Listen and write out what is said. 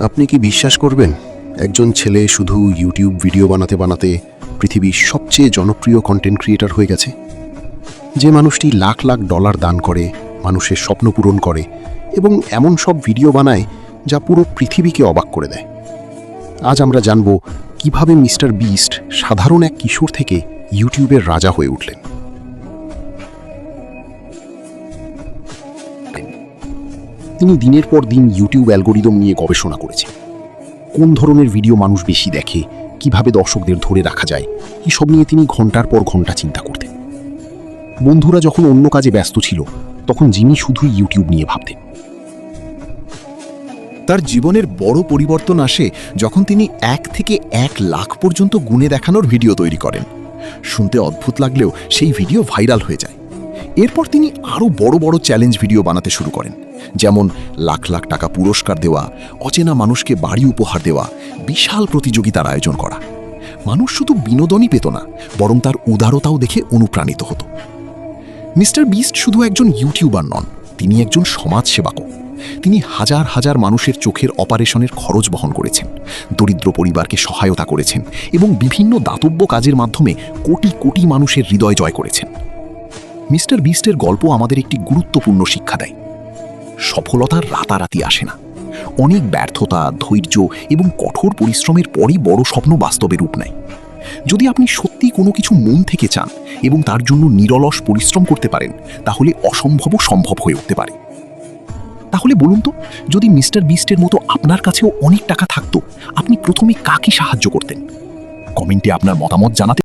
আপনি কি বিশ্বাস করবেন, একজন ছেলে শুধু ইউটিউব ভিডিও বানাতে বানাতে পৃথিবীর সবচেয়ে জনপ্রিয় কন্টেন্ট ক্রিয়েটর হয়ে গেছে। যে মানুষটি লাখ লাখ ডলার দান করে, মানুষের স্বপ্ন পূরণ করে এবং এমন সব ভিডিও বানায় যা পুরো পৃথিবীকে অবাক করে দেয়। আজ আমরা জানব কিভাবে মিস্টার বিস্ট সাধারণ এক কিশোর থেকে ইউটিউবের রাজা হয়ে উঠলেন। তিনি দিনের পর দিন ইউটিউব অ্যালগোরিদম নিয়ে গবেষণা করেছেন। কোন ধরনের ভিডিও মানুষ বেশি দেখে, কিভাবে দর্শকদের ধরে রাখা যায়, এসব নিয়ে তিনি ঘন্টার পর ঘন্টা চিন্তা করতেন। বন্ধুরা যখন অন্য কাজে ব্যস্ত ছিল, তখন জিমি শুধুই ইউটিউব নিয়ে ভাবতেন। তার জীবনের বড় পরিবর্তন আসে যখন তিনি 1 থেকে 1 লাখ পর্যন্ত গুণে দেখানোর ভিডিও তৈরি করেন। শুনতে অদ্ভুত লাগলেও সেই ভিডিও ভাইরাল হয়ে যায়। এরপর তিনি আরও বড় বড় চ্যালেঞ্জ ভিডিও বানাতে শুরু করেন, যেমন লাখ লাখ টাকা পুরস্কার দেওয়া, অচেনা মানুষকে বাড়ি উপহার দেওয়া, বিশাল প্রতিযোগিতার আয়োজন করা। মানুষ শুধু বিনোদনই পেত না, বরং তার উদারতাও দেখে অনুপ্রাণিত হতো। মিস্টার বিস্ট শুধু একজন ইউটিউবার নন, তিনি একজন সমাজসেবকও। তিনি হাজার হাজার মানুষের চোখের অপারেশনের খরচ বহন করেছেন, দরিদ্র পরিবারকে সহায়তা করেছেন এবং বিভিন্ন দাতব্য কাজের মাধ্যমে কোটি কোটি মানুষের হৃদয় জয় করেছেন। মিস্টার বিস্টের গল্প আমাদের একটি গুরুত্বপূর্ণ শিক্ষা দেয়। সফলতার রাতারাতি আসে না। অনেক ব্যর্থতা, ধৈর্য এবং কঠোর পরিশ্রমের পরই বড় স্বপ্ন বাস্তবে রূপ নেয়। যদি আপনি সত্যি কোনো কিছু মন থেকে চান এবং তার জন্য নিরলস পরিশ্রম করতে পারেন, তাহলে অসম্ভবও সম্ভব হয়ে উঠতে পারে। তাহলে বলুন তো, যদি মিস্টার বিস্টের মতো আপনার কাছেও অনেক টাকা থাকতো, আপনি প্রথমে কাকে সাহায্য করতেন? কমেন্টে আপনার মতামত জানাতে